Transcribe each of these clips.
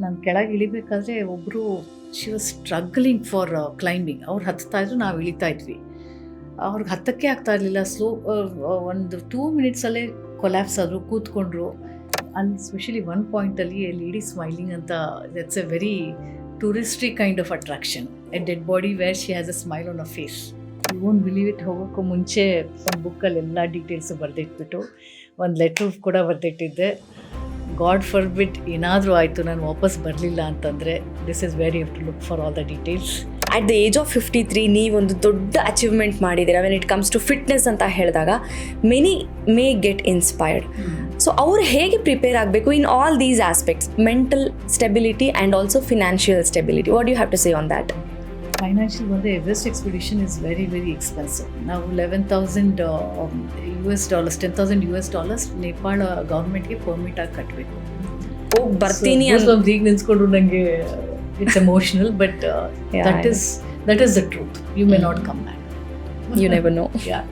ನಾನು ಕೆಳಗೆ ಇಳಿಬೇಕಾದ್ರೆ ಒಬ್ಬರು she was struggling for climbing. ಅವ್ರು ಹತ್ತಾ ಇದ್ರು, ನಾವು ಇಳಿತಾ ಇದ್ವಿ. ಅವ್ರಿಗೆ ಹತ್ತಕ್ಕೆ ಆಗ್ತಾ ಇರಲಿಲ್ಲ. ಒಂದು 2 ಮಿನಿಟ್ಸಲ್ಲೇ ಕೊಲ್ಯಾಪ್ಸ್ ಆದರು, ಕೂತ್ಕೊಂಡ್ರು. ಅಲ್ಲಿ ಸ್ಪೆಷಲಿ ಒನ್ ಪಾಯಿಂಟಲ್ಲಿ ಲೇಡಿ ಸ್ಮೈಲಿಂಗ್ ಅಂತ, that's a very touristy kind of attraction, a dead body where she has a smile on a face. You won't believe it. ಹೋಗೋಕ್ಕೂ ಮುಂಚೆ ಒಂದು ಬುಕ್ಕಲ್ಲಿ ಎಲ್ಲ ಡೀಟೇಲ್ಸು ಬರೆದಿಟ್ಬಿಟ್ಟು ಒಂದು ಲೆಟ್ರ್ ಕೂಡ ಬರೆದಿಟ್ಟಿದ್ದೆ. ಗಾಡ್ ಫಾರ್ ಬಿಟ್ ಏನಾದರೂ ಆಯಿತು, ನಾನು ವಾಪಸ್ ಬರಲಿಲ್ಲ ಅಂತಂದರೆ, this is very have to look for all the details. At the age of 53 ನೀವೊಂದು ದೊಡ್ಡ ಅಚೀವ್ಮೆಂಟ್ ಮಾಡಿದ್ದೀರಾ. When it comes to fitness ಅಂತ ಹೇಳಿದಾಗ many may get inspired. So ಅವ್ರು ಹೇಗೆ ಪ್ರಿಪೇರ್ ಆಗಬೇಕು in all these aspects, mental stability and also financial stability? What you have to say on that? Financial ಬಂದರೆ Everest expedition is very very expensive. ನಾವು $11,000 $10,000 Nepal ಗೌರ್ಮೆಂಟ್ಗೆ permit ಆಗಿ ಕಟ್ಟಬೇಕು. ಹೋಗಿ ಬರ್ತೀನಿ ಈಗ ನಿಂತ್ಕೊಂಡ್ರು ನನಗೆ it's emotional, but that is the truth. You may not come back. You never know. Yeah.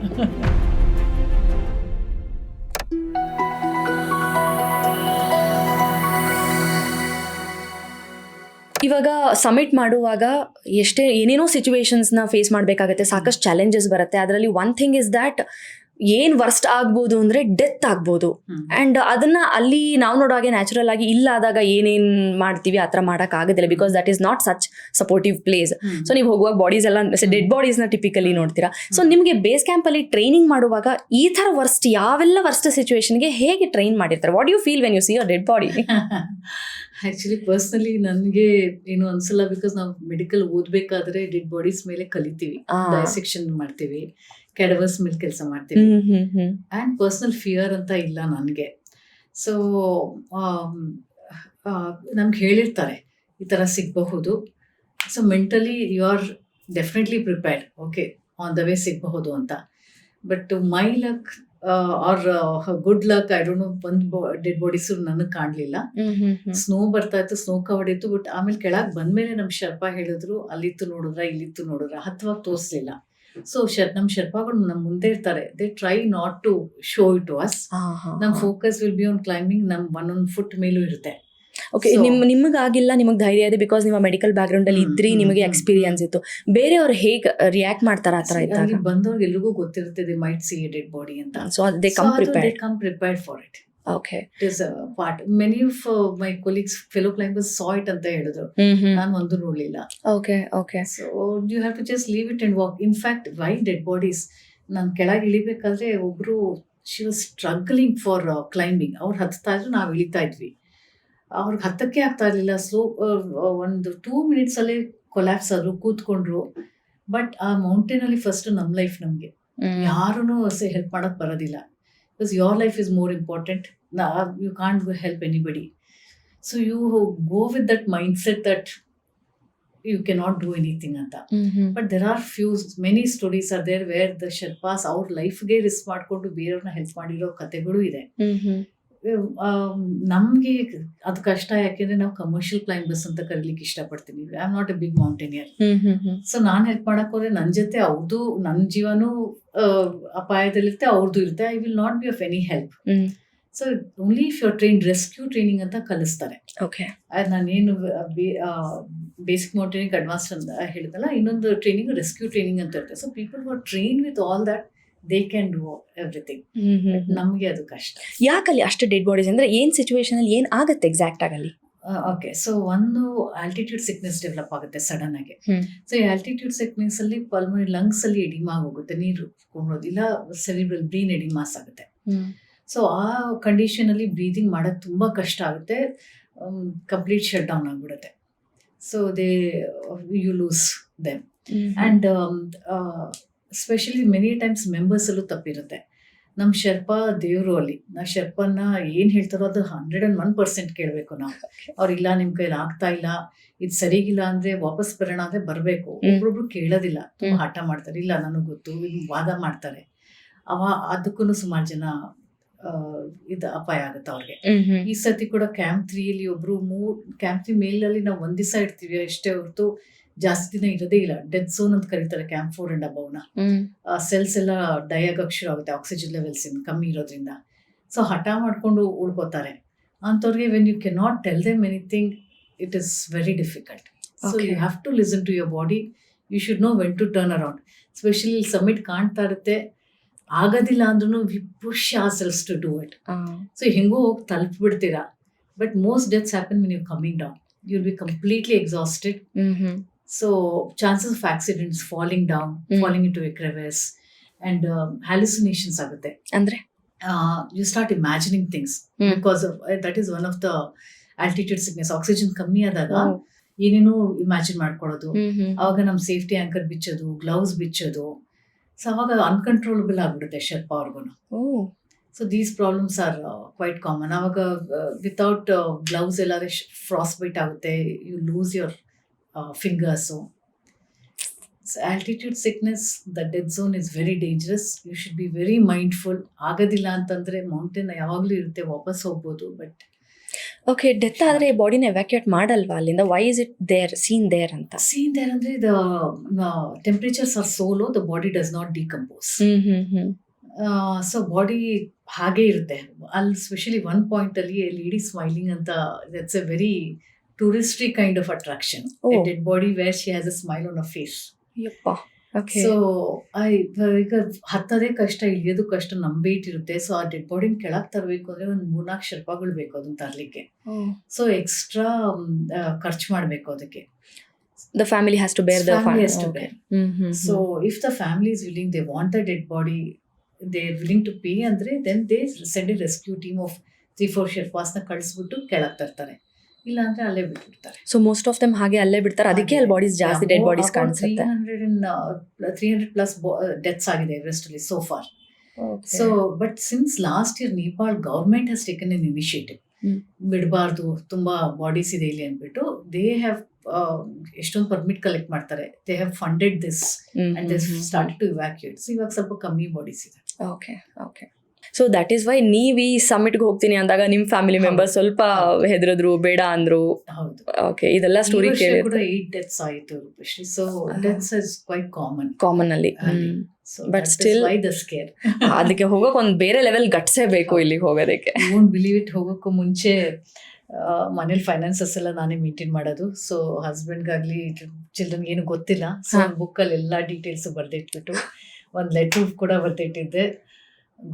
ಇವಾಗ summit ಮಾಡುವಾಗ ಏನೇನೋ ಸಿಚುವೇಶನ್ಸ್ನ ಫೇಸ್ ಮಾಡಬೇಕಾಗತ್ತೆ, ಸಾಕಷ್ಟು ಚಾಲೆಂಜಸ್ ಬರುತ್ತೆ. ಅದರಲ್ಲಿ ಒನ್ ಥಿಂಗ್ ಇಸ್ ದ್ಯಾಟ್ ಏನು ವರ್ಸ್ಟ್ ಆಗ್ಬೋದು ಅಂದರೆ ಡೆತ್ ಆಗ್ಬೋದು. ಆ್ಯಂಡ್ ಅದನ್ನು ಅಲ್ಲಿ ನಾವು ನೋಡುವಾಗೆ ನ್ಯಾಚುರಲ್ ಆಗಿ ಇಲ್ಲಾದಾಗ ಏನೇನು ಮಾಡ್ತೀವಿ ಆ ಥರ ಮಾಡೋಕ್ಕಾಗೋದಿಲ್ಲ, because that is not such supportive place. So ನೀವು ಹೋಗುವಾಗ ಬಾಡೀಸ್ ಎಲ್ಲ ಡೆಡ್ ಬಾಡೀಸ್ನ ಟಿಪಿಕಲಿ ನೋಡ್ತೀರಾ. ಸೊ ನಿಮಗೆ ಬೇಸ್ ಕ್ಯಾಂಪಲ್ಲಿ ಟ್ರೈನಿಂಗ್ ಮಾಡುವಾಗ ಈ ಥರ ಯಾವೆಲ್ಲ ವರ್ಸ್ಟ್ ಸಿಚುವೇಶನ್ಗೆ ಹೇಗೆ ಟ್ರೈನ್ ಮಾಡಿರ್ತಾರೆ? What you feel when you see a dead body? Actually personally ನನಗೆ ಏನು ಅನಿಸಲ್ಲ, ಬಿಕಾಸ್ ನಾವು ಮೆಡಿಕಲ್ ಓದಬೇಕಾದ್ರೆ ಡೆಡ್ ಬಾಡೀಸ್ ಮೇಲೆ ಕಲಿತೀವಿ, ಡೈಸೆಕ್ಷನ್ ಮಾಡ್ತೀವಿ, ಕ್ಯಾಡವರ್ಸ್ ಮೇಲೆ ಕೆಲಸ ಮಾಡ್ತೀವಿ. ಆ್ಯಂಡ್ ಪರ್ಸ್ನಲ್ ಫಿಯರ್ ಅಂತ ಇಲ್ಲ ನನಗೆ. ಸೊ ನಮ್ಗೆ ಹೇಳಿರ್ತಾರೆ ಈ ಥರ ಸಿಗಬಹುದು. So mentally you are definitely prepared, okay on the way ಸಿಗಬಹುದು ಅಂತ. But my luck or good luck, I don't know, ಒಂದು ಡೆಡ್ ಬಾಡೀಸು ನನಗೆ ಕಾಣಲಿಲ್ಲ. ಸ್ನೋ ಬರ್ತಾ ಇತ್ತು, ಸ್ನೋ ಕವರ್ಡ್ ಇತ್ತು. ಬಟ್ ಆಮೇಲೆ ಕೆಳಗೆ ಬಂದಮೇಲೆ ನಮ್ಮ ಶರ್ಪ ಹೇಳಿದ್ರು, ಅಲ್ಲಿತ್ತು ನೋಡಿದ್ರ, ಇಲ್ಲಿತ್ತು ನೋಡಿದ್ರ, ಹತ್ತುವಾಗ ತೋರಿಸ್ಲಿಲ್ಲ. ಸೊ ನಮ್ಮ ಶರ್ಪಾಗಳು ನಮ್ಮ ಮುಂದೆ ಇರ್ತಾರೆ, they try not to show it to us. ನಮ್ಮ focus will be on climbing. ನಮ್ಮ ಒಂದೊಂದು ಫುಟ್ ಮೇಲೂ ಇರುತ್ತೆ. ಓಕೆ, ನಿಮಗಾಗಿಲ್ಲ, ನಿಮಗೆ ಧೈರ್ಯ ಇದೆ ಬಿಕಾಸ್ ನಿಮ್ಮ ಮೆಡಿಕಲ್ ಬ್ಯಾಕ್ ಗ್ರೌಂಡ್ ಅಲ್ಲಿ ಇದ್ರಿ, ನಿಮಗೆ ಎಕ್ಸ್ಪೀರಿಯನ್ಸ್ ಇತ್ತು. ಬೇರೆಯವ್ರು ಹೇಗೆ ರಿಯಾಕ್ಟ್ ಮಾಡ್ತಾರೆ ಆ ಥರ ಇದ್ದಾಗ? ಬಂದವ್ರಿಗೆ ಎಲ್ರಿಗೂ ಗೊತ್ತಿರುತ್ತೆ, they might see a dead body ಅಂತ. So they come prepared for it. Okay. It is a part. Many of my colleagues, fellow climbers saw it ಅಂತ ಹೇಳಿದ್ರು. ನಾನು ಒಂದು ನೋಡಲಿಲ್ಲ. Okay. So you have to just leave it and walk. In fact, why dead bodies? ನಾನು ಕೆಳಗೆ ಇಳಿಬೇಕಾದ್ರೆ ಒಬ್ರು, she was struggling for climbing. ಅವ್ರು ಹತ್ತಾ ಇದ್ರು, ನಾವು ಇಳಿತಾ ಇದ್ವಿ. ಅವ್ರಿಗೆ ಹತ್ತಕ್ಕೆ ಆಗ್ತಾ ಇರಲಿಲ್ಲ. ಒಂದು 2 ಮಿನಿಟ್ಸಲ್ಲೇ ಕೊಲ್ಯಾಪ್ಸ್ ಆದರು, ಕೂತ್ಕೊಂಡ್ರು. ಬಟ್ ಆ ಮೌಂಟೇನಲ್ಲಿ ಫಸ್ಟ್ ನಮ್ಮ ಲೈಫ್, ನಮಗೆ ಯಾರೂ ಹೆಲ್ಪ್ ಮಾಡೋಕ್ಕೆ ಬರೋದಿಲ್ಲ. Because your life is more important. You can't help anybody. So you go with that mindset that you cannot do anything anta. But there are many stories are there where the Sherpas our life ge risk ಮಾಡ್ಕೊಂಡು ಬೇರೆಯವ್ರನ್ನ help ಮಾಡಿರೋ ಕಥೆಗಳು ಇದೆ. ನಮಗೆ ಅದು ಕಷ್ಟ, ಯಾಕೆಂದ್ರೆ ನಾವು ಕಮರ್ಷಿಯಲ್ ಕ್ಲೈಂಬರ್ಸ್ ಅಂತ ಕರೀಲಿಕ್ಕೆ ಇಷ್ಟಪಡ್ತೀನಿ. I am not a big mountaineer. So ನಾನು ಹೆಲ್ಪ್ ಮಾಡಕ್ ಹೋದ್ರೆ ನನ್ನ ಜೊತೆ ಅವ್ರದ್ದು, ನನ್ನ ಜೀವನೂ ಅಪಾಯದಲ್ಲಿರುತ್ತೆ, ಅವ್ರದ್ದು ಇರುತ್ತೆ. I will not be of any help. So only if your train, rescue training ಅಂತ ಕಲಿಸ್ತಾರೆ. ನಾನೇನು ಬೇಸಿಕ್ ಮೌಂಟೇನಿಂಗ್ ಅಡ್ವಾನ್ಸ್ ಅಂತ ಹೇಳಿದಲ್ಲ, ಇನ್ನೊಂದು ಟ್ರೈನಿಂಗ್ ರೆಸ್ಕ್ಯೂ ಟ್ರೈನಿಂಗ್ ಅಂತ ಇರುತ್ತೆ. So people who R train with all that, they can do everything. ನಮಗೆ ಅದು ಕಷ್ಟ. ಯಾಕಲ್ಲಿ ಅಷ್ಟು ಡೆಡ್ ಬಾಡೀಸ್ ಅಂದ್ರೆ ಏನ್ ಸಿಚುವೇಶನ್ ಅಲ್ಲಿ ಏನ್ ಆಗುತ್ತೆ ಎಕ್ಸಾಕ್ಟ್ ಆಗಲ್ಲಿ? ಓಕೆ, ಸೊ ಒಂದು ಆಲ್ಟಿಟ್ಯೂಡ್ ಸಿಕ್ನೆಸ್ ಡೆವಲಪ್ ಆಗುತ್ತೆ ಸಡನ್ ಆಗಿ. ಸೊ ಈ ಆಲ್ಟಿಟ್ಯೂಡ್ ಸಿಕ್ನೆಸ್ ಅಲ್ಲಿ ಪಲ್ಮೋನರಿ ಲಂಗ್ಸ್ ಅಲ್ಲಿ ಎಡಿಮಾ ಹೋಗುತ್ತೆ, ನೀರು ಕೊಂಡೋದು, ಇಲ್ಲ ಸೆರಿಬ್ರಲ್ ಬ್ರೈನ್ ಎಡಿಮಾಸ್ ಆಗುತ್ತೆ. ಸೊ ಆ ಕಂಡೀಷನ್ ಅಲ್ಲಿ ಬ್ರೀದಿಂಗ್ ಮಾಡೋದು ತುಂಬಾ ಕಷ್ಟ ಆಗುತ್ತೆ, ಕಂಪ್ಲೀಟ್ ಶಟ್ ಡೌನ್ ಆಗಿಬಿಡುತ್ತೆ. So you lose them. And specially many times ಮೆಂಬರ್ಸಲ್ಲೂ ತಪ್ಪಿರುತ್ತೆ. ನಮ್ಮ ಶರ್ಪ ದೇವರು, ಅಲ್ಲಿ ನಾವು ಶರ್ಪನ್ನ ಏನು ಹೇಳ್ತಾರೋ ಅದು 101% ಕೇಳಬೇಕು ನಾವು. ಅವ್ರಿಲ್ಲ ನಿಮ್ಮ ಕೈಲಿ ಆಗ್ತಾ ಇಲ್ಲ, ಇದು ಸರಿಗಿಲ್ಲ ಅಂದರೆ ವಾಪಸ್ ಬರೋಣ ಅಂದರೆ ಬರಬೇಕು. ಒಬ್ರೊಬ್ರು ಕೇಳೋದಿಲ್ಲ, ತುಂಬ ಹಠ ಮಾಡ್ತಾರೆ, ಇಲ್ಲ ನನಗೆ ಗೊತ್ತು, ವಾದ ಮಾಡ್ತಾರೆ. ಅದಕ್ಕೂ ಸುಮಾರು ಜನ ಇದು ಅಪಾಯ ಆಗುತ್ತೆ ಅವ್ರಿಗೆ. ಈ ಸತಿ ಕೂಡ ಕ್ಯಾಂಪ್ 3 ಒಬ್ರು ಕ್ಯಾಂಪ್ 3 ಮೇಲಲ್ಲಿ ನಾವು ಒಂದ್ ದಿವಸ ಇರ್ತೀವಿ ಅಷ್ಟೇ ಹೊರತು ಜಾಸ್ತಿ ದಿನ ಇರೋದೇ ಇಲ್ಲ. ಡೆತ್ ಝೋನ್ ಅಂತ ಕರೀತಾರೆ ಕ್ಯಾಂಪ್ 4 and above. ಸೆಲ್ಸ್ ಎಲ್ಲ ಡೈ ಆಗಕ್ಕೆ ಶುರು ಆಗುತ್ತೆ ಆಕ್ಸಿಜನ್ ಲೆವೆಲ್ಸ್ ಕಮ್ಮಿ ಇರೋದ್ರಿಂದ. ಸೊ ಹಠ ಮಾಡ್ಕೊಂಡು ಉಳ್ಕೋತಾರೆ ಅಂಥವ್ರಿಗೆ. When you can not tell them anything, it is very difficult. So Okay. you have to listen to your body. You should know when to turn around. Especially summit ಕಾಣ್ತಾ ಇರುತ್ತೆ, ಆಗೋದಿಲ್ಲ ಅಂದ್ರೂ we push ourselves to do it. So ಹೆಂಗೋ ಹೋಗಿ ತಲುಪಿಬಿಡ್ತೀರಾ. But most deaths happen when you're coming down. You'll be completely exhausted. So chances of accidents, falling down, falling into a crevice, and hallucinations ಆಗುತ್ತೆ. ಅಂದ್ರೆ You start imagining things because of that is one of the altitude sickness. Oxygen ಕಮ್ಮಿ ಆದಾಗ ಏನೇನೋ imagine ಮಾಡ್ಕೊಳ್ಳೋದು, ಅವಾಗ ನಮ್ಮ safety anchor ಬಿಚ್ಚೋದು, gloves ಬಿಚ್ಚೋದು. ಸೊ ಅವಾಗ ಅನ್ಕಂಟ್ರೋಲಬಲ್ ಆಗ್ಬಿಡುತ್ತೆ ಶರ್ಪ ಅವ್ರಿಗೂ. So these problems are quite common. ಅವಾಗ ವಿತೌಟ್ ಗ್ಲೌಸ್ ಎಲ್ಲಾದ್ರೆ ಫ್ರಾಸ್ಟ್ ಬೈಟ್ ಆಗುತ್ತೆ, you lose your fingers. altitude sickness, the dead zone is very dangerous. You should be very mindful. ಆಗೋದಿಲ್ಲ ಅಂತಂದ್ರೆ ಮೌಂಟೇನ್ ಯಾವಾಗಲೂ ಇರುತ್ತೆ, ವಾಪಸ್ ಹೋಗ್ಬೋದು. ಬಟ್ ಓಕೆ, ಡೆತ್ ಆದರೆ ಬಾಡಿನ ಎವ್ಯಾಕ್ಯೂಯೇಟ್ ಮಾಡಲ್ವಾ ಅಲ್ಲಿಂದ? Why is it there, seen there ಅಂತ? ಸೀನ್ ದೇರ್ ಅಂದ್ರೆ the temperatures are so low, the body does not decompose. So body ಹಾಗೆ ಇರುತ್ತೆ ಅಲ್ಲಿ. ಸ್ಪೆಷಲಿ ಒನ್ ಪಾಯಿಂಟ್ ಅಲ್ಲಿ ಲೇಡಿ ಸ್ಮೈಲಿಂಗ್ ಅಂತ, that's a very touristy kind of attraction. Dead body where she has a smile on a face. So ಈಗ ಹತ್ತದೇ ಕಷ್ಟ, ಇಳಿಯೋದು ಕಷ್ಟ, ನಮ್ ವೇಟ್ ಇರುತ್ತೆ. ಸೊ ಆ ಡೆಡ್ ಬಾಡಿನ ಕೆಳಗೆ ತರಬೇಕು ಅಂದ್ರೆ ಒಂದು 3-4 ಶರ್ಪಗಳು ಬೇಕು ಅದನ್ನ ತರ್ಲಿಕ್ಕೆ. ಸೊ ಎಕ್ಸ್ಟ್ರಾ ಖರ್ಚು ಮಾಡ್ಬೇಕು ಅದಕ್ಕೆ. The family has to bear the family has to bear. So if the family is willing, they want the dead body, they are willing to pay andre, then they send a rescue team of 3-4 Sherpas na ಕಳಿಸ್ಬಿಟ್ಟು ಕೆಳಗೆ ತರ್ತಾರೆ. ಇಲ್ಲ ಅಂದ್ರೆ ಅಲ್ಲೇ ಬಿಟ್ಬಿಡ್ತಾರೆ. So most of them ಹಾಗೆ ಅಲ್ಲೇ ಬಿಡ್ತಾರೆ. ಅದಕ್ಕೆ ಅಲ್ಲಿ ಬಾಡೀಸ್ ಜಾಸ್ತಿ, ಡೆಡ್ ಬಾಡೀಸ್ ಕಾಣಿಸುತ್ತೆ. 300+ ಡೆತ್ಸ್ ಆಗಿದೆ ಎವರೆಸ್ಟ್ ಅಲ್ಲಿ so far. So but since last year Nepal government has taken an initiative, ಬಿಡಬಾರ್ದು ತುಂಬಾ ಬಾಡೀಸ್ ಇದೆ ಇಲ್ಲಿ ಅಂದ್ಬಿಟ್ಟು. ದೇ ಹ್ಯಾವ್ ಎಷ್ಟೊಂದು ಪರ್ಮಿಟ್ ಕಲೆಕ್ಟ್ ಮಾಡ್ತಾರೆ. They have funded this and they started to evacuate. So ಇವಾಗ ಸ್ವಲ್ಪ ಕಮ್ಮಿ ಬಾಡೀಸ್ ಇದೆ. Okay okay. So that is why ನೀವು ಈ ಸಮ್ಮಿಟ್ಗೆ ಹೋಗ್ತೀನಿ ಅಂದಾಗ ನಿಮ್ಮ ಫ್ಯಾಮಿಲಿ ಮೆಂಬರ್ಸ್ ಸ್ವಲ್ಪ ಹೆದರಿದ್ರು, ಬೇಡ ಅಂದ್ರು. ಹೌದು. ಓಕೆ, ಇದೆಲ್ಲ ಸ್ಟೋರಿ ಕೇಳಿ. 8 ಡೆತ್ಸ್ ಆಯಿತು. So deaths is quite common ಅಲ್ಲಿ. But still why the scare? ಅದಕ್ಕೆ ಹೋಗೋಕೆ ಒಂದು ಬೇರೆ ಲೆವೆಲ್ ಗಟ್ಸೇ ಬೇಕು ಇಲ್ಲಿಗೆ ಹೋಗೋದಕ್ಕೆ. Won't believe it. ಹೋಗೋಕ್ಕೂ ಮುಂಚೆ ಮನೇಲಿ ಫೈನಾನ್ಸಸ್ ಎಲ್ಲ ನಾನೇ ಮೇಂಟೈನ್ ಮಾಡೋದು. ಸೊ ಹಸ್ಬೆಂಡ್ಗಾಗ್ಲಿ ಚಿಲ್ಡ್ರನ್ಗೆ ಏನು ಗೊತ್ತಿಲ್ಲ. ಸೊ ಬುಕ್ಕಲ್ಲಿ ಎಲ್ಲ ಡೀಟೇಲ್ಸ್ ಬರ್ದಿಟ್ಬಿಟ್ಟು ಒಂದು ಲೆಟರ್ ಕೂಡ ಬರ್ದಿಟ್ಟಿದ್ದೆ.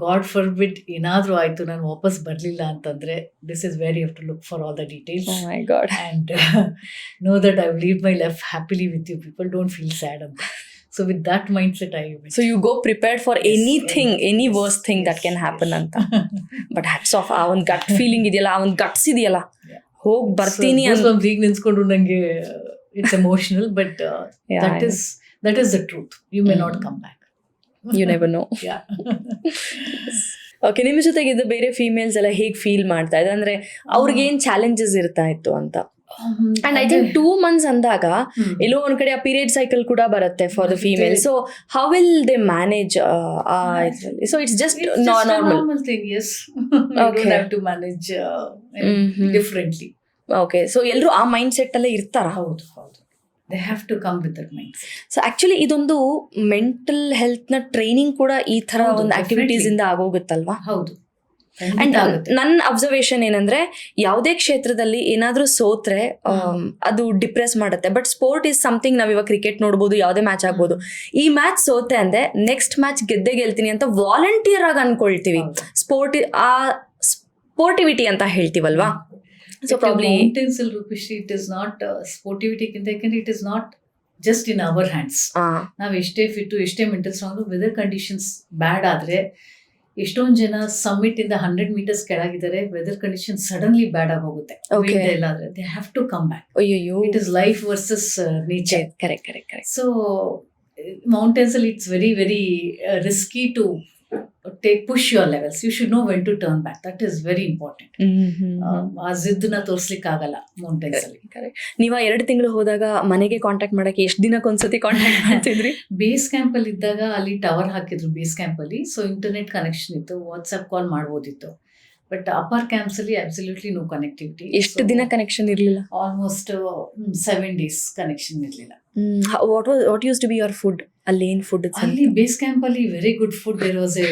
ಗಾಡ್ ಫಾರ್ಬಿಡ್ ಏನಾದರೂ ಆಯಿತು, ನಾನು ವಾಪಸ್ ಬರಲಿಲ್ಲ ಅಂತಂದರೆ, this is very have to look for all the details. Oh my God. And know that I will live my life happily with you people, don't feel sad ಅಂತ. So with that mind set I will. So you go prepared for anything, any worst thing that can happen ಅಂತ. But hats off, ಆ ಒಂದು gut feeling ಇದೆಯಲ್ಲ, ಆ ಒಂದು guts ಇದೆಯಲ್ಲ, ಹೋಗಿ ಬರ್ತೀನಿ ಅಂತ ಈಗ ನಿಂತ್ಕೊಂಡು ನಂಗೆ it's emotional. But that is the truth. You may not come back. You never know. Yeah. Okay, ನಿಮ್ಮ ಜೊತೆಗಿದ್ದ ಬೇರೆ ಫೀಮೇಲ್ಸ್ ಎಲ್ಲ ಹೇಗೆ ಫೀಲ್ ಮಾಡ್ತಾ ಇದ್ದಾರೆ, ಅಂದ್ರೆ ಅವ್ರಿಗೇನು ಚಾಲೆಂಜಸ್ ಇರ್ತಾ ಇತ್ತು ಅಂತ? ಅಂಡ್ ಐ ಥಿಂಕ್ 2 months ಅಂದಾಗ ಎಲ್ಲೋ ಒಂದ್ ಕಡೆ ಆ ಪೀರಿಯಡ್ ಸೈಕಲ್ ಕೂಡ ಬರುತ್ತೆ for the female. So how will they manage? So it's just normal thing. Yes, you don't have to manage differently. Okay, so ಎಲ್ಲರೂ ಆ ಮೈಂಡ್ ಸೆಟ್ ಅಲ್ಲೇ ಇರ್ತಾರ? ಹೌದು ಹೌದು, they have to come with that mindset. So actually ಇದೊಂದು mental health ನ training ಕೂಡ ಈ ತರ ಒಂದು ಆಕ್ಟಿವಿಟೀಸ್ ಇಂದ ಆಗೋಗುತ್ತಲ್ವಾ? ಹೌದು. ಅಂಡ್ ನನ್ನ ಅಬ್ಸರ್ವೇಷನ್ ಏನಂದ್ರೆ, ಯಾವುದೇ ಕ್ಷೇತ್ರದಲ್ಲಿ ಏನಾದ್ರೂ ಸೋತ್ರೆ ಅದು ಡಿಪ್ರೆಸ್ ಮಾಡುತ್ತೆ. ಬಟ್ ಸ್ಪೋರ್ಟ್ ಈಸ್ ಸಮಥಿಂಗ್, ನಾವ್ ಇವಾಗ ಕ್ರಿಕೆಟ್ ನೋಡ್ಬೋದು, ಯಾವುದೇ ಮ್ಯಾಚ್ ಆಗ್ಬೋದು. ಈ ಮ್ಯಾಚ್ ಸೋತೆ ಅಂದ್ರೆ ನೆಕ್ಸ್ಟ್ ಮ್ಯಾಚ್ ಗೆಲ್ತೀನಿ ಅಂತ ವಾಲಂಟಿಯರ್ ಆಗಿ ಅನ್ಕೊಳ್ತೀವಿ. ಆ ಸ್ಪೋರ್ಟಿವಿಟಿ ಅಂತ ಹೇಳ್ತೀವಲ್ವಾ? So probably mountains will Rupishi, it is not sportivity it is not just in our hands. Now ಎಷ್ಟೇ ಫಿಟ್, ಎಷ್ಟೇ mental strong, weather conditions bad ಆದ್ರೆ, ಎಷ್ಟೊಂದು ಜನ ಸಮ್ಮಿಟ್ ಇಂದ 100 meters ಕೆಳಗಿದ್ದಾರೆ, ವೆದರ್ ಕಂಡೀಷನ್ ಸಡನ್ಲಿ ಬ್ಯಾಡ್ ಆಗೋಗುತ್ತೆ. They have to come back. It is life versus nature. Correct. So mountains ಅಲ್ಲಿ it's very very risky to push your levels. You should know when to turn back. That is very important. ಆ ಜಿದ್ದನ್ನ ತೋರ್ಸ್ಲಿಕ್ಕೆ ಆಗಲ್ಲ mountains ಅಲ್ಲಿ. ನೀವ 2 ತಿಂಗಳು ಹೋದಾಗ ಮನೆಗೆ contact ಮಾಡಕ್ಕೆ ಎಷ್ಟು ದಿನಕ್ಕೊಂದ್ಸತಿ ಕಾಂಟ್ಯಾಕ್ಟ್ ಮಾಡ್ತಿದ್ರಿ? ಬೇಸ್ ಕ್ಯಾಂಪ್ ಅಲ್ಲಿ ಇದ್ದಾಗ ಅಲ್ಲಿ ಟವರ್ ಹಾಕಿದ್ರು ಬೇಸ್ ಕ್ಯಾಂಪ್ ಅಲ್ಲಿ. ಸೊ ಇಂಟರ್ನೆಟ್ ಕನೆಕ್ಷನ್ ಇತ್ತು, ವಾಟ್ಸ್ಆಪ್ ಕಾಲ್ ಮಾಡ್ಬೋದಿತ್ತು. ಬಟ್ ಅಪ್ಪರ್ ಕ್ಯಾಂಪ್ಸ್ ಅಲ್ಲಿ ಅಬ್ಸಲ್ಯೂಟ್ಲಿ ನೋ ಕನೆಕ್ಟಿವಿಟಿ. ಎಷ್ಟು ದಿನ ಕನೆಕ್ಷನ್ ಇರಲಿಲ್ಲ? ಆಲ್ಮೋಸ್ಟ್ 7 days ಕನೆಕ್ಷನ್ ಇರಲಿಲ್ಲ. What used to be your food? ಅಲ್ಲಿ ಏನ್ ಫುಡ್? ಅಲ್ಲಿ ಬೇಸ್ ಕ್ಯಾಂಪ್ ಅಲ್ಲಿ very good food. There was a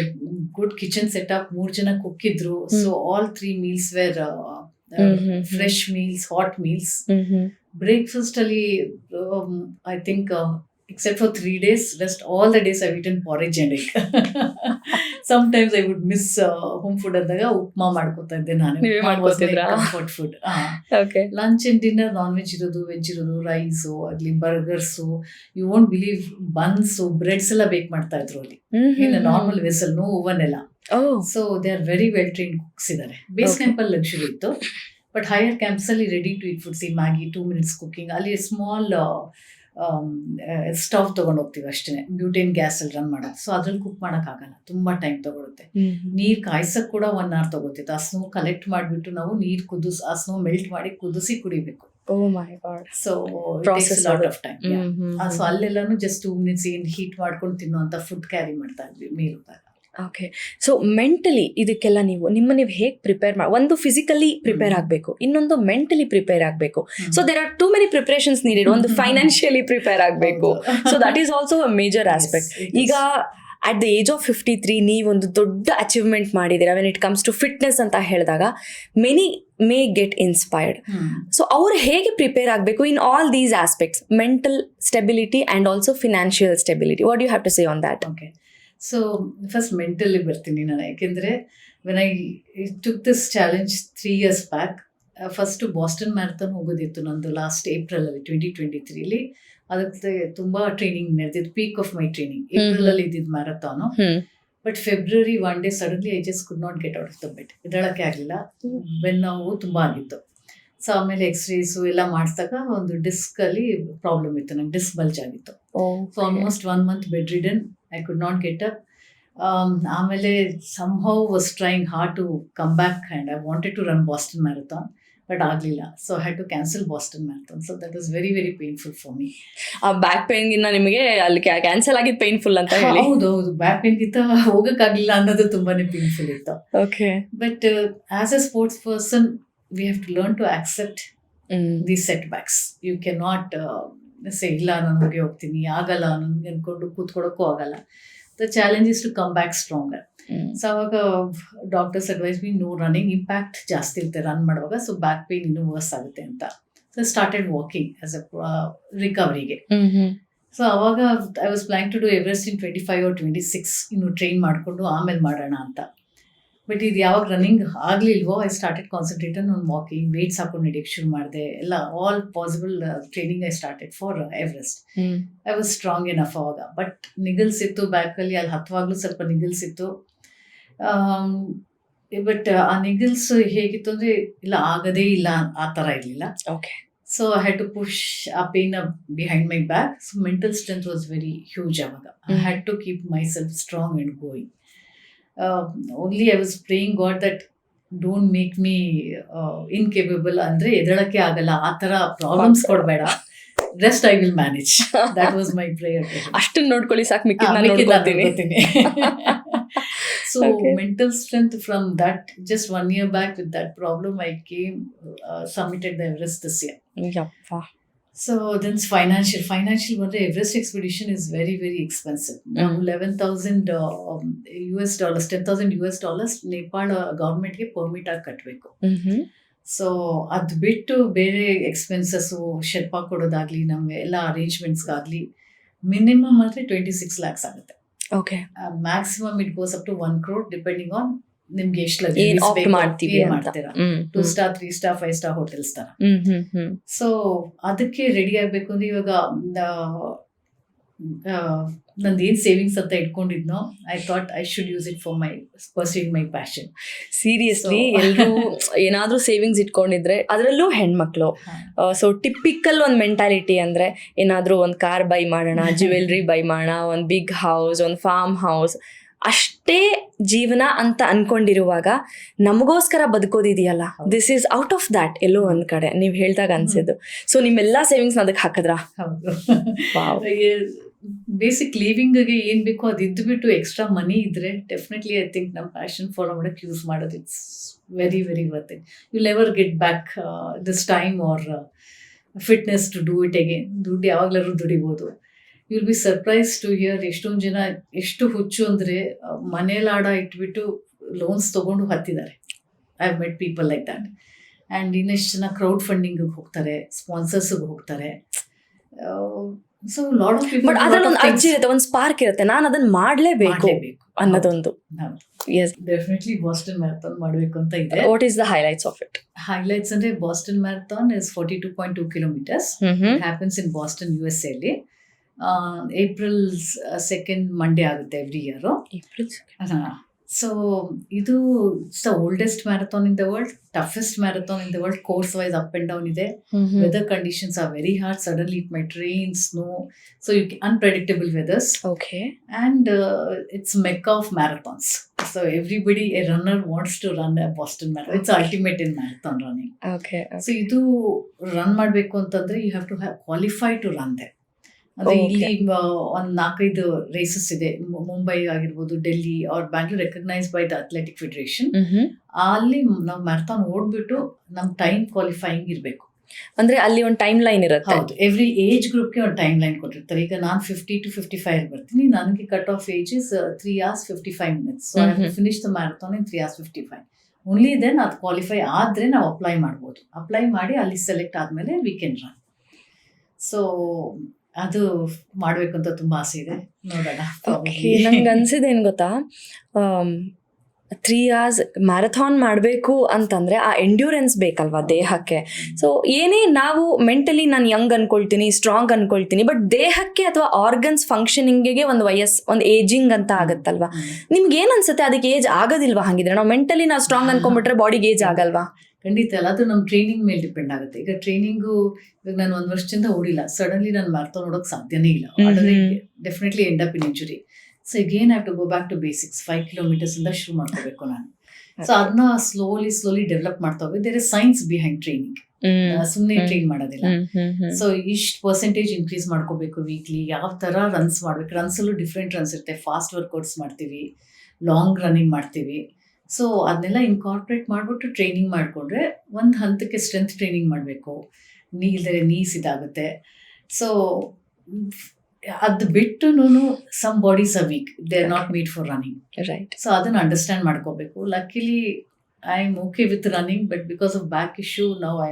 good kitchen setup. 3 ಜನ ಕುಕ್ ಇದ್ರು. So all 3 meals were fresh meals, hot meals. Breakfast ಅಲ್ಲಿ I think except for 3 days, rest all the days I've eaten porridge and egg. Sometimes I would miss home food andaga upma ಮಾಡ್ಕೊತಾ ಇದ್ದೆ ನಾನು. ನೀವೇ ಮಾಡ್ಕೊತಿದ್ರಾ? Comfort food. Okay. Lunch and dinner non-veg ಇರೋದು, veg ಇರೋದು, rice ಆಗಲಿ, burgers, you won't believe buns, breads ಎಲ್ಲ bake ಮಾಡ್ತಾ ಇದ್ರು ಅಲ್ಲಿ. In normal vessel, no oven ಎಲ್ಲ. So they are very well trained cooks ಇದ್ದಾರೆ. ಬೇಸ್ ಕ್ಯಾಂಪ್ ಅಲ್ಲಿ ಲಕ್ಷರಿ ಇತ್ತು, ಬಟ್ ಹೈಯರ್ ಕ್ಯಾಂಪ್ಸ್ ಅಲ್ಲಿ ready to eat food, Maggi 2 minutes cooking. ಅಲ್ಲಿ ಸ್ಮಾಲ್ ಸ್ಟವ್ ತಗೊಂಡು ಹೋಗ್ತೀವಿ ಅಷ್ಟೇ, ಬ್ಯೂಟೇನ್ ಗ್ಯಾಸ್ ಅಲ್ಲಿ ರನ್ ಮಾಡೋದು. ಸೊ ಅದ್ರಲ್ಲಿ ಕುಕ್ ಮಾಡೋಕ್ಕಾಗಲ್ಲ, ತುಂಬಾ ಟೈಮ್ ತಗೊಳುತ್ತೆ. ನೀರ್ ಕಾಯ್ಸಕ್ ಕೂಡ 1 hour ತಗೋತಿತ್ತು. ಆ ಸ್ನೋ ಕಲೆಕ್ಟ್ ಮಾಡಿಬಿಟ್ಟು ನಾವು ನೀರ್ ಆ ಸ್ನೋ ಮೆಲ್ಟ್ ಮಾಡಿ ಕುದಿಸಿ ಕುಡಿಬೇಕು. So lot of time. So ಅಲ್ಲೆಲ್ಲಾನು ಜಸ್ಟ್ 2 minutes ಏನ್ ಹೀಟ್ ಮಾಡ್ಕೊಂಡು ತಿನ್ನುವಂತ ಫುಡ್ ಕ್ಯಾರಿ ಮಾಡ್ತಾ ಇದ್ವಿ ಮೇಲುದಾಗ. ಓಕೆ. ಸೊ ಮೆಂಟಲಿ ಇದಕ್ಕೆಲ್ಲ ನೀವು ಹೇಗೆ ಪ್ರಿಪೇರ್ ಒಂದು ಫಿಸಿಕಲಿ ಪ್ರಿಪೇರ್ ಆಗಬೇಕು, ಇನ್ನೊಂದು ಮೆಂಟಲಿ ಪ್ರಿಪೇರ್ ಆಗಬೇಕು. So there are too many preparations needed. ಒಂದು ಫೈನಾನ್ಷಿಯಲಿ ಪ್ರಿಪೇರ್ ಆಗಬೇಕು. So that is also a major aspect. ಈಗ ಅಟ್ ದ ಏಜ್ ಆಫ್ 53 ನೀವೊಂದು ದೊಡ್ಡ ಅಚೀವ್ಮೆಂಟ್ ಮಾಡಿದ್ದೀರಾ when it comes to fitness ಅಂತ ಹೇಳಿದಾಗ many may get inspired. So ಅವ್ರು ಹೇಗೆ ಪ್ರಿಪೇರ್ ಆಗಬೇಕು in all these aspects, mental stability and also financial stability? What you have to say on that? Okay. So first mentally ಬರ್ತೀನಿ ನಾನು, ಯಾಕೆಂದರೆ when I took this challenge 3 years back, first Boston marathon ಹೋಗೋದಿತ್ತು ನಂದು last ಏಪ್ರಿಲಲ್ಲಿ 2023. ಅದಕ್ಕೆ ತುಂಬ training ನಡೆದಿದ್ದು, peak of my training ಏಪ್ರಿಲಲ್ಲಿ ಇದ್ದಿದ್ದು marathon. But February 1 day suddenly I just could not get out of the bed. ಎದ್ದೇಳಕ್ಕೆ ಆಗಲಿಲ್ಲ, ಬೆನ್ನೋವು ತುಂಬ ಆಗಿತ್ತು. ಸೊ ಆಮೇಲೆ ಎಕ್ಸ್ರೇಸು ಎಲ್ಲ ಮಾಡಿಸಿದಾಗ ಒಂದು ಡಿಸ್ಕಲ್ಲಿ ಪ್ರಾಬ್ಲಮ್ ಇತ್ತು, ನಂಗೆ ಡಿಸ್ಕ್ ಬಲ್ಜ್ ಆಗಿತ್ತು. So almost 1 month bed ridden, I could not get up. ಆಮೇಲೆ somehow was trying hard to come back and I wanted to run Boston Marathon, but ಆಗಲಿಲ್ಲ. So I had to cancel Boston Marathon. So that was very very painful for me. ಆ back pain ಗಿನ್ನ ನಿಮಗೆ ಅಲ್ಲಿ cancel ಆಗಿದ್ದು painful ಅಂತ ಹೇಳಿ? ಹೌದು, back pain ಗಿಂತ ಹೋಗೋಕ್ಕಾಗಲಿಲ್ಲ ಅನ್ನೋದು ತುಂಬಾನೇ ಪೇನ್ಫುಲ್ ಇತ್ತು. Okay. But as A sports person we have to learn to accept these setbacks. You cannot say ಇಲ್ಲ ನಾನು ಹೋಗ್ತೀನಿ, ಆಗಲ್ಲ ನನಗೆ ಅನ್ಕೊಂಡು ಕೂತ್ಕೊಳ್ಳೋಕ್ಕೂ ಆಗಲ್ಲ. The challenge is to come back stronger. So ಅವಾಗ doctors advise me no running, impact ಜಾಸ್ತಿ ಇರುತ್ತೆ ರನ್ ಮಾಡುವಾಗ, ಸೊ ಬ್ಯಾಕ್ ಪೇನ್ ಇನ್ನೂ ವರ್ಸ್ ಆಗುತ್ತೆ ಅಂತ. So started walking as a ರಿಕವರಿಗೆ. ಸೊ ಅವಾಗ I was planning to do Everest in 25 or 26, ಇನ್ನು ಟ್ರೈನ್ ಮಾಡಿಕೊಂಡು ಆಮೇಲೆ ಮಾಡೋಣ ಅಂತ. ಬಟ್ ಇದು ಯಾವಾಗ ರನ್ನಿಂಗ್ ಆಗಲಿಲ್ವೋ, I started concentrating on walking, weights ಹಾಕೊಂಡು ನಡೆಯಕ್ಕೆ ಶುರು ಮಾಡಿದೆ. ಎಲ್ಲ all possible training I started for Everest. I was strong enough ಅವಾಗ. ಬಟ್ ನಿಗಲ್ಸಿತ್ತು ಬ್ಯಾಕಲ್ಲಿ, ಅಲ್ಲಿ ಹತ್ತುವಾಗಲೂ ಸ್ವಲ್ಪ ನಿಗಲ್ಸಿತ್ತು. ಬಟ್ ಆ ನಿಗಲ್ಸ್ ಹೇಗಿತ್ತು ಅಂದರೆ ಇಲ್ಲ ಆಗದೇ ಇಲ್ಲ ಆ ಥರ ಇರಲಿಲ್ಲ. Okay. So I had to push ಆ pain behind my back. So mental strength was very huge ಅವಾಗ. I had to keep myself strong and going. Only I was praying God that don't make me incapable, ಅಂದರೆ ಎದಳಕ್ಕೆ ಆಗಲ್ಲ ಆ ಥರ problems ಕೊಡಬೇಡ, rest I will manage. That was my prayer. ಅಷ್ಟನ್ನು ನೋಡ್ಕೊಳ್ಳಿ ಸಾಕು, ಮಿಕ್ಕಿದ್ದು. So mental strength from that, just 1 year back with that problem, I came submitted the Everest this year. Yappa. So then financial ಬಂದರೆ Everest expedition is very very expensive. Now $11,000 US, $10,000 US Nepal ಗೌರ್ಮೆಂಟ್ಗೆ permit ಆಗಿ ಕಟ್ಟಬೇಕು. So ಅದು ಬಿಟ್ಟು ಬೇರೆ expenses, Sherpa ಕೊಡೋದಾಗಲಿ, ನಮ್ಮ ಎಲ್ಲ ಅರೇಂಜ್ಮೆಂಟ್ಸ್ಗಾಗಲಿ minimum ಅಂದರೆ 26 lakhs ಆಗುತ್ತೆ. Okay. Maximum it goes up to 1 crore depending on ನಿಮ್ಗೆ ಎಷ್ಟು ಮಾಡ್ತೀರಾ, 2 star 3 star 5 star ಹೋಟೆಲ್ಸ್ ತರ. ಸೊ ಅದಕ್ಕೆ ರೆಡಿ ಆಗ್ಬೇಕು ಅಂದ್ರೆ ಇವಾಗ ನಂದು ಏನ್ ಸೇವಿಂಗ್ಸ್ ಅಂತ ಇಟ್ಕೊಂಡಿದ್ನೋ, I thought I should use it for pursuing my passion. Seriously ಎಲ್ಲರೂ ಏನಾದ್ರೂ ಸೇವಿಂಗ್ಸ್ ಇಟ್ಕೊಂಡಿದ್ರೆ, ಅದರಲ್ಲೂ ಹೆಣ್ಮಕ್ಳು, ಸೊ ಟಿಪಿಕಲ್ ಒಂದು ಮೆಂಟಾಲಿಟಿ ಅಂದ್ರೆ ಏನಾದ್ರೂ ಒಂದು ಕಾರ್ ಬೈ ಮಾಡೋಣ, ಜ್ಯುವೆಲ್ರಿ ಬೈ ಮಾಡೋಣ, ಒಂದು ಬಿಗ್ ಹೌಸ್, ಒಂದು ಫಾರ್ಮ್ ಹೌಸ್, ಅಷ್ಟೇ ಜೀವನ ಅಂತ ಅನ್ಕೊಂಡಿರುವಾಗ ನಮಗೋಸ್ಕರ ಬದುಕೋದಿದೆಯಲ್ಲ, this is out of that. ಎಲ್ಲೋ ಒಂದ್ ಕಡೆ ನೀವ್ ಹೇಳ್ದಾಗ ಅನ್ಸಿದ್ದು. ಸೊ ನಿಮ್ಮೆಲ್ಲಾ ಸೇವಿಂಗ್ಸ್ ಅದಕ್ಕೆ ಹಾಕಿದ್ರಾ? ಬೇಸಿಕ್ ಲಿವಿಂಗ್ಗೆ ಏನ್ ಬೇಕೋ ಅದು ಇದ್ಬಿಟ್ಟು ಎಕ್ಸ್ಟ್ರಾ ಮನಿ ಇದ್ರೆ ಡೆಫಿನೆಟ್ಲಿ ಐ ಥಿಂಕ್ ನಮ್ಮ ಪ್ಯಾಷನ್ ಫಾಲೋ ಮಾಡೋಕ್ಕೆ ಯೂಸ್ ಮಾಡೋದು it's very very worth it. You never get back this time or fitness to do it again. ದುಡ್ಡು ಯಾವಾಗ್ಲಾದ್ರೂ ದುಡಿಬೋದು. You will be surprise to hear ಎಷ್ಟೊಂದು ಜನ ಎಷ್ಟು ಹುಚ್ಚು ಅಂದರೆ ಮನೇಲಿ ಆಡ ಇಟ್ಬಿಟ್ಟು ಲೋನ್ಸ್ ತೊಗೊಂಡು ಹತ್ತಿದ್ದಾರೆ. I have met people like that. And ಇನ್ನೆಷ್ಟು ಜನ ಕ್ರೌಡ್ ಫಂಡಿಂಗಿಗೆ ಹೋಗ್ತಾರೆ, ಸ್ಪಾನ್ಸರ್ಸ್ಗೆ ಹೋಗ್ತಾರೆ. So lot of people but ಅದ್ರಲ್ಲಿ ಒಂದು ಅರ್ಜಿ ಇರುತ್ತೆ, ಒಂದು ಸ್ಪಾರ್ಕ್ ಇರುತ್ತೆ, ನಾನು ಅದನ್ನ ಮಾಡಲೇಬೇಕು ಅನ್ನೋದೊಂದು. ಎಸ್, ಡೆಫಿನೆಟ್ಲಿ ಬಾಸ್ಟನ್ ಮ್ಯಾರಥಾನ್ ಮಾಡಬೇಕು ಅಂತ ಇದೆ. What is the highlights of it? Highlights ಅಂದ್ರೆ Boston marathon is 42.2 kilometers. Happens in Boston, USA ಅಲ್ಲಿ. April 2nd ಮಂಡೇ ಆಗುತ್ತೆ ಎವ್ರಿ ಇಯರ್. ಸೊ ಇದು it's the oldest marathon in the world, toughest marathon in the world. Course wise up and down ಇದೆ. Weather conditions are very hard. Suddenly it might rain, snow, so you unpredictable weathers. Okay. And it's mecca of marathons. So everybody, a runner wants to run a Boston Marathon. It's ultimate in marathon running. Okay. So ಇದು run ಮಾಡಬೇಕು ಅಂತಂದ್ರೆ you have to have qualify to run the. ಅಂದ್ರೆ ಇಲ್ಲಿ ಒಂದು 4-5 races ಇದೆ. ಮುಂಬೈ ಆಗಿರ್ಬೋದು, Delhi or Bangalore, recognised by the athletic federation. ಅಲ್ಲಿ ನಾವು ಮ್ಯಾರಥಾನ್ ಓಡ್ಬಿಟ್ಟು ನಮ್ ಟೈಮ್ ಕ್ವಾಲಿಫೈಯಿಂಗ್ ಇರಬೇಕು. ಅಂದ್ರೆ ಅಲ್ಲಿ ಒಂದು ಟೈಮ್ ಲೈನ್ ಇರುತ್ತೆ. ಹೌದು, ಎವ್ರಿ ಏಜ್ ಗ್ರೂಪ್ಗೆ ಒಂದು ಟೈಮ್ ಲೈನ್ ಕೊಟ್ಟಿರ್ತಾರೆ. ಈಗ ನಾನು 50 to 55 ಬರ್ತೀನಿ, ನನಗೆ cut off age is 3 hours 55 minutes. So I have to finish the marathon in 3 hours 55. Only then ಅದು ಕ್ವಾಲಿಫೈ ಆದ್ರೆ ನಾವು ಅಪ್ಲೈ ಮಾಡ್ಬೋದು. ಅಪ್ಲೈ ಮಾಡಿ ಅಲ್ಲಿ ಸೆಲೆಕ್ಟ್ ಆದ್ಮೇಲೆ ವಿ ಕ್ಯಾನ್ ರನ್. ಸೊ ಅದು ಮಾಡ್ಬೇಕು ಅಂತ ತುಂಬಾ ಆಸೆ ಇದೆ, ನೋಡೋಣ. ನಂಗೆ ಅನ್ಸಿದೆ ಏನ್ ಗೊತ್ತಾ, 3 hours ಮ್ಯಾರಥಾನ್ ಮಾಡಬೇಕು ಅಂತಂದ್ರೆ ಆ ಎಂಡ್ಯೂರೆನ್ಸ್ ಬೇಕಲ್ವಾ ದೇಹಕ್ಕೆ. ಸೊ ಏನೇ ನಾವು ಮೆಂಟಲಿ ನಾನು ಯಂಗ್ ಅನ್ಕೊಳ್ತೀನಿ, ಸ್ಟ್ರಾಂಗ್ ಅನ್ಕೊಳ್ತೀನಿ, ಬಟ್ ದೇಹಕ್ಕೆ ಅಥವಾ ಆರ್ಗನ್ಸ್ ಫಂಕ್ಷನಿಂಗ್ಗೆ ಒಂದು ವಯಸ್ಸು, ಒಂದು ಏಜಿಂಗ್ ಅಂತ ಆಗತ್ತಲ್ವಾ. ನಿಮ್ಗೆ ಏನ್ ಅನ್ಸುತ್ತೆ, ಅದಕ್ಕೆ ಏಜ್ ಆಗೋದಿಲ್ವಾ? ಹಂಗಿದ್ರೆ ನಾವು ಮೆಂಟಲಿ ನಾವು ಸ್ಟ್ರಾಂಗ್ ಅನ್ಕೊಂಡ್ಬಿಟ್ರೆ ಬಾಡಿಗೆ ಏಜ್ ಆಗಲ್ವಾ? ಖಂಡಿತ ಅಲ್ಲ, ಅದು ನಮ್ಮ ಟ್ರೈನಿಂಗ್ ಮೇಲೆ ಡಿಪೆಂಡ್ ಆಗುತ್ತೆ. ಈಗ ಟ್ರೈನಿಂಗು, ಇವಾಗ ನಾನು 1 ವರ್ಷದಿಂದ ಓಡಿಲ್ಲ, ಸಡನ್ಲಿ ನಾನು ಮ್ಯಾರಥಾನ್ ಓಡೋಕೆ ಸಾಧ್ಯನೇ ಇಲ್ಲ. Definitely end up in injury. So again have to go back to basics. 5 kilometers ಇಂದ ಶುರು ಮಾಡ್ಕೋಬೇಕು ನಾನು. ಸೊ ಅದನ್ನ ಸ್ಲೋಲಿ ಡೆವಲಪ್ ಮಾಡ್ತಾ ಹೋಗಿ. There is science behind training. ಸುಮ್ಮನೆ ಟ್ರೈನ್ ಮಾಡೋದಿಲ್ಲ. ಸೊ ಇಷ್ಟು ಪರ್ಸೆಂಟೇಜ್ ಇನ್ಕ್ರೀಸ್ ಮಾಡ್ಕೋಬೇಕು ವೀಕ್ಲಿ. ಯಾವ ತರ ರನ್ಸ್ ಮಾಡ್ಬೇಕು, ರನ್ಸ್ ಅಲ್ಲೂ ಡಿಫ್ರೆಂಟ್ ರನ್ಸ್ ಇರುತ್ತೆ. ಫಾಸ್ಟ್ ವರ್ಕೌಟ್ಸ್ ಮಾಡ್ತೀವಿ, ಲಾಂಗ್ ರನ್ನಿಂಗ್ ಮಾಡ್ತೀವಿ. ಸೊ ಅದನ್ನೆಲ್ಲ ಇನ್ಕಾರ್ಪೊರೇಟ್ ಮಾಡಿಬಿಟ್ಟು ಟ್ರೈನಿಂಗ್ ಮಾಡಿಕೊಂಡ್ರೆ ಒಂದು ಹಂತಕ್ಕೆ ಸ್ಟ್ರೆಂತ್ ಟ್ರೈನಿಂಗ್ ಮಾಡಬೇಕು. ಇಲ್ಲದೆ ನೀಸ್ ಇದಾಗುತ್ತೆ. ಸೊ ಅದು ಬಿಟ್ಟು some bodies are weak, they are not made for running. Right. So ಅದನ್ನು ಅಂಡರ್ಸ್ಟ್ಯಾಂಡ್ ಮಾಡ್ಕೋಬೇಕು. Luckily I am okay with running, but because of back issue now I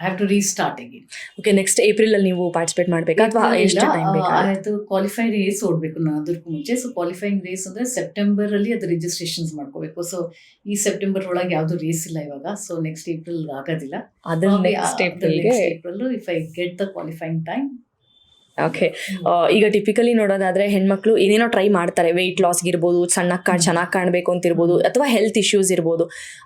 have to restart again. Okay, next April ಅಲ್ಲಿ ನೀವು participate ಮಾಡಬೇಕಾ ಅಥವಾ ಎಷ್ಟು time ಬೇಕಾ? ಆಯ್ತು, qualify race ಓಡಬೇಕು ನಾನು ಅದಕ್ಕೂ ಮುಂಚೆ. ಸೊ ಕ್ವಾಲಿಫೈಯಿಂಗ್ ರೇಸ್ ಅಂದ್ರೆ ಸೆಪ್ಟೆಂಬರ್ ಅಲ್ಲಿ ಅದು ರಿಜಿಸ್ಟ್ರೇಷನ್ಸ್ ಮಾಡ್ಕೋಬೇಕು. ಸೊ ಈ ಸೆಪ್ಟೆಂಬರ್ ಒಳಗೆ ಯಾವ್ದು ರೇಸ್ ಇಲ್ಲ ಇವಾಗ. ಸೊ ನೆಕ್ಸ್ಟ್ ಏಪ್ರಿಲ್ ಆಗೋದಿಲ್ಲ. April if I get the qualifying time. Okay, ಈಗ ಟಿಪಿಕಲಿ ನೋಡೋದಾದ್ರೆ ಹೆಣ್ಮಕ್ಳು ಏನೇನೋ ಟ್ರೈ ಮಾಡ್ತಾರೆ. ವೆಯ್ಟ್ ಲಾಸ್ಗೆ ಇರ್ಬೋದು, ಚೆನ್ನಾಗಿ ಕಾಣಬೇಕು ಅಂತ ಇರ್ಬೋದು, ಅಥವಾ ಹೆಲ್ತ್ ಇಶ್ಯೂಸ್ ಇರ್ಬೋದು.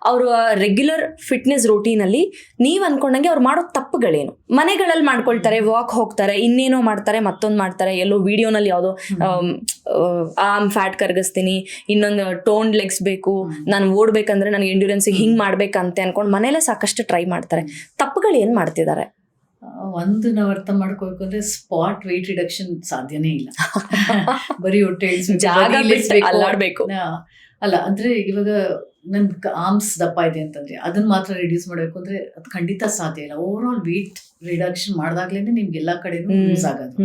ಅವರು ರೆಗ್ಯುಲರ್ ಫಿಟ್ನೆಸ್ ರೂಟೀನಲ್ಲಿ ನೀವು ಅನ್ಕೊಂಡಂಗೆ ಅವ್ರು ಮಾಡೋ ತಪ್ಪುಗಳೇನು? ಮನೆಗಳಲ್ಲಿ ಮಾಡ್ಕೊಳ್ತಾರೆ, ವಾಕ್ ಹೋಗ್ತಾರೆ, ಇನ್ನೇನೋ ಮಾಡ್ತಾರೆ, ಮತ್ತೊಂದು ಮಾಡ್ತಾರೆ. ಎಲ್ಲೋ ವಿಡಿಯೋನಲ್ಲಿ ಯಾವುದೋ ಆರ್ಮ್ ಫ್ಯಾಟ್ ಕರಗಿಸ್ತೀನಿ, ಇನ್ನೊಂದು ಟೋನ್ಡ್ ಲೆಗ್ಸ್ ಬೇಕು, ನಾನು ಓಡ್ಬೇಕಂದ್ರೆ ನನಗೆ ಎಂಡ್ಯೂರೆನ್ಸಿಗೆ ಹಿಂಗೆ ಮಾಡ್ಬೇಕಂತೆ ಅನ್ಕೊಂಡು ಮನೇಲೆ ಸಾಕಷ್ಟು ಟ್ರೈ ಮಾಡ್ತಾರೆ. ತಪ್ಪುಗಳು ಏನು ಮಾಡ್ತಿದ್ದಾರೆ? ಒಂದು ನಾವು ಅರ್ಥ ಮಾಡ್ಕೋಬೇಕು ಅಂದ್ರೆ ಸ್ಪಾಟ್ ವೆಯ್ಟ್ ರಿಡಕ್ಷನ್ ಸಾಧ್ಯನೇ ಇಲ್ಲ. ಬರೀ ಹೊಟ್ಟೆ ಅಲ್ಲಾಡ್ಬೇಕು ಅಲ್ಲ. ಅಂದ್ರೆ ಇವಾಗ ನನ್ ಆರ್ಮ್ಸ್ ದಪ್ಪ ಇದೆ ಅಂತಂದ್ರೆ ಅದನ್ನ ಮಾತ್ರ ರಿಡ್ಯೂಸ್ ಮಾಡಬೇಕು ಅಂದ್ರೆ ಅದು ಖಂಡಿತ ಸಾಧ್ಯ ಇಲ್ಲ. ಓವರ್ ಆಲ್ ವೆಯ್ಟ್ ರಿಡಕ್ಷನ್ ಮಾಡಿದಾಗ್ಲೇನೆ ನಿಮ್ಗೆ ಎಲ್ಲಾ ಕಡೆನೂ ಯೂಸ್ ಆಗೋದು.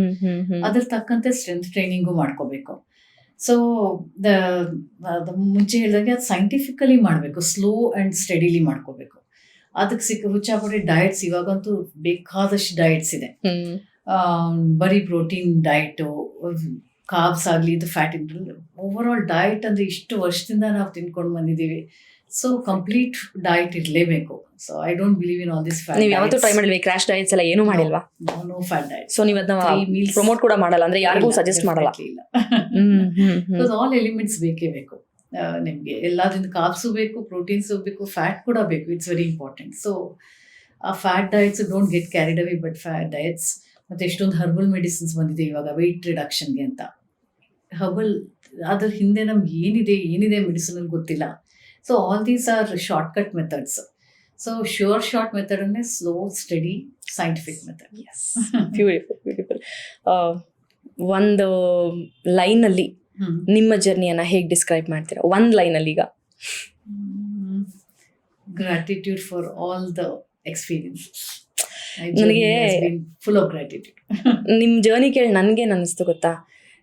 ಅದ್ರ ತಕ್ಕಂತೆ ಸ್ಟ್ರೆಂತ್ ಟ್ರೈನಿಂಗು ಮಾಡ್ಕೋಬೇಕು. ಸೊ ಮುಂಚೆ ಹೇಳಿದಾಗೆ ಅದು ಸೈಂಟಿಫಿಕಲಿ ಮಾಡಬೇಕು, ಸ್ಲೋ ಅಂಡ್ ಸ್ಟಡಿಲಿ ಮಾಡ್ಕೋಬೇಕು. ಅದಕ್ಕೆ ಹುಚ್ಚಾಪಟ್ಟೆ ಡಯಟ್ಸ್, ಇವಾಗಂತೂ ಬೇಕಾದಷ್ಟು ಡಯಟ್ಸ್ ಇದೆ. ಬರೀ ಪ್ರೋಟೀನ್ ಡಯಟು, ಕಾರ್ಬ್ಸ್ ಆಗಲಿ, ಇದು fat internal, over all diet ಅಂದರೆ ಇಷ್ಟು ವರ್ಷದಿಂದ ನಾವು ತಿನ್ಕೊಂಡು ಬಂದಿದ್ದೀವಿ. ಸೊ ಕಂಪ್ಲೀಟ್ ಡಯಟ್ ಇರಲೇಬೇಕು. So I don't believe in all this fat. ನೀವು ಯಾವತ್ತೂ ಟ್ರೈ ಮಾಡಿಲ್ವಾ ಕ್ರಾಶ್ ಡಯಟ್ಸ್ ಎಲ್ಲ? ಏನೂ ಮಾಡಿಲ್ವಾ? No fat diet. ಸೊ ನೀವು ಅದನ್ನ ಪ್ರಮೋಟ್ ಕೂಡ ಮಾಡಲ್ಲ, ಅಂದ್ರೆ ಯಾರಿಗೂ ಸಜೆಸ್ಟ್ ಮಾಡಲ್ಲ? ಇಲ್ಲ. ಆಲ್ ಎಲಿಮೆಂಟ್ಸ್ ಬೇಕೇ ಬೇಕು ನಿಮಗೆ. ಎಲ್ಲದರಿಂದ ಕಾರ್ಬ್ಸು ಬೇಕು, ಪ್ರೋಟೀನ್ಸು ಬೇಕು, ಫ್ಯಾಟ್ ಕೂಡ ಬೇಕು. It's very important. ಸೊ ಆ fat diets don't get carried away, but fat diets. ಮತ್ತು ಎಷ್ಟೊಂದು ಹರ್ಬಲ್ ಮೆಡಿಸಿನ್ಸ್ ಬಂದಿದೆ ಇವಾಗ ವೆಯ್ಟ್ ರಿಡಕ್ಷನ್ಗೆ ಅಂತ. ಹರ್ಬಲ್ ಅದ್ರ ಹಿಂದೆ ನಮ್ಗೆ ಏನಿದೆ ಮೆಡಿಸಿನಲ್ಲಿ ಗೊತ್ತಿಲ್ಲ. So all these are short cut methods. So short method ಅನ್ನೇ slow study scientific method. Yes, beautiful. ಒಂದು ಲೈನಲ್ಲಿ ನಿಮ್ಮ ಜರ್ನಿಯನ್ನ ಹೇಗೆ ಡಿಸ್ಕ್ರೈಬ್ ಮಾಡ್ತೀರಾ? ಒಂದು ಲೈನಲ್ಲಿ ಈಗ. Gratitude for all the experiences. ನನಗೆ ಫುಲ್ ಆಫ್ ಗ್ರಾಟಿಟ್ಯೂಡ್. ನಿಮ್ಮ ಜರ್ನಿ ಕೇಳಿ ನನಗೇನು ಅನ್ನಿಸ್ತು ಗೊತ್ತಾ,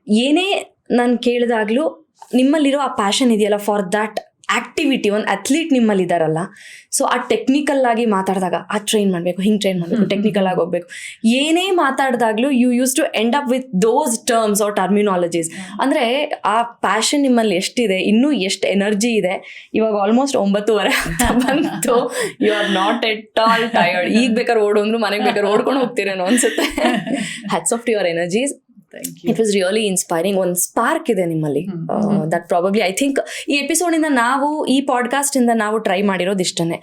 ಏನೇ ನಾನು ಕೇಳಿದಾಗ್ಲೂ ನಿಮ್ಮಲ್ಲಿರೋ ಆ ಪ್ಯಾಷನ್ ಇದೆಯಲ್ಲ ಫಾರ್ ದ್ಯಾಟ್ ಆಕ್ಟಿವಿಟಿ, ಒಂದು ಅಥ್ಲೀಟ್ ನಿಮ್ಮಲ್ಲಿ ಇದಾರಲ್ಲ, ಸೊ ಆ ಟೆಕ್ನಿಕಲ್ ಆಗಿ ಮಾತಾಡಿದಾಗ ಆ ಟ್ರೈನ್ ಮಾಡಬೇಕು, ಹಿಂಗೆ ಟ್ರೈನ್ ಮಾಡಬೇಕು, ಟೆಕ್ನಿಕಲ್ ಆಗಿ ಹೋಗ್ಬೇಕು, ಏನೇ ಮಾತಾಡಿದಾಗ್ಲೂ you use to end up with those terms or terminologies. ಅಂದರೆ ಆ ಪ್ಯಾಷನ್ ನಿಮ್ಮಲ್ಲಿ ಎಷ್ಟಿದೆ, ಇನ್ನೂ ಎಷ್ಟು ಎನರ್ಜಿ ಇದೆ. ಇವಾಗ ಆಲ್ಮೋಸ್ಟ್ 9:30 ಬಂತು, you are not at all tired. ಈಗ ಬೇಕಾದ್ರೆ ಓಡೋಂದ್ರು ಮನೆಗೆ ಬೇಕಾದ್ರೆ ಓಡ್ಕೊಂಡು ಹೋಗ್ತೀರೇನೋ ಅನ್ಸುತ್ತೆ. Hats off to your energies. It was really inspiring. ಒಂದು ಸ್ಪಾರ್ಕ್ ಇದೆ ನಿಮ್ಮಲ್ಲಿ. ದಟ್ ಪ್ರಾಬಬ್ಲಿ ಐ ಥಿಂಕ್ ಈ ಎಪಿಸೋಡಿಂದ ನಾವು, ಈ ಪಾಡ್ಕಾಸ್ಟ್ ಇಂದ ನಾವು ಟ್ರೈ ಮಾಡಿರೋದು ಇಷ್ಟನೇ,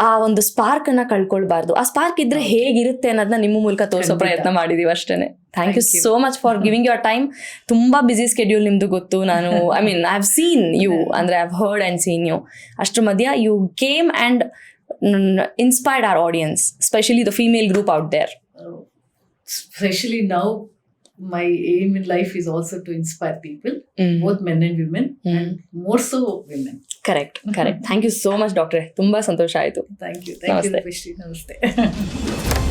ಆ ಒಂದು ಸ್ಪಾರ್ಕ್ ಅನ್ನ ಕಳ್ಕೊಳ್ಬಾರ್ದು. ಆ ಸ್ಪಾರ್ಕ್ ಇದ್ರೆ ಹೇಗಿರುತ್ತೆ ಅನ್ನೋದನ್ನ ನಿಮ್ಮ ಮೂಲಕ ತೋರಿಸೋ ಪ್ರಯತ್ನ ಮಾಡಿದೀವಿ ಅಷ್ಟೇನೆ. Thank you so much for giving your time. ತುಂಬಾ ಬಿಸಿ ಸ್ಕೆಡ್ಯೂಲ್ ನಿಮ್ದು ಗೊತ್ತು. ನಾನು I mean I have seen you, ಅಂದ್ರೆ I have heard and seen you. ಅಷ್ಟ್ರ ಮಧ್ಯ you came and inspired our audience, especially the female group out there. Especially now, my aim in life is also to inspire people, both men and women, and more so women. Correct. Thank you so much, Doctor. Tumba santosh aitu. Thank you, Namaste.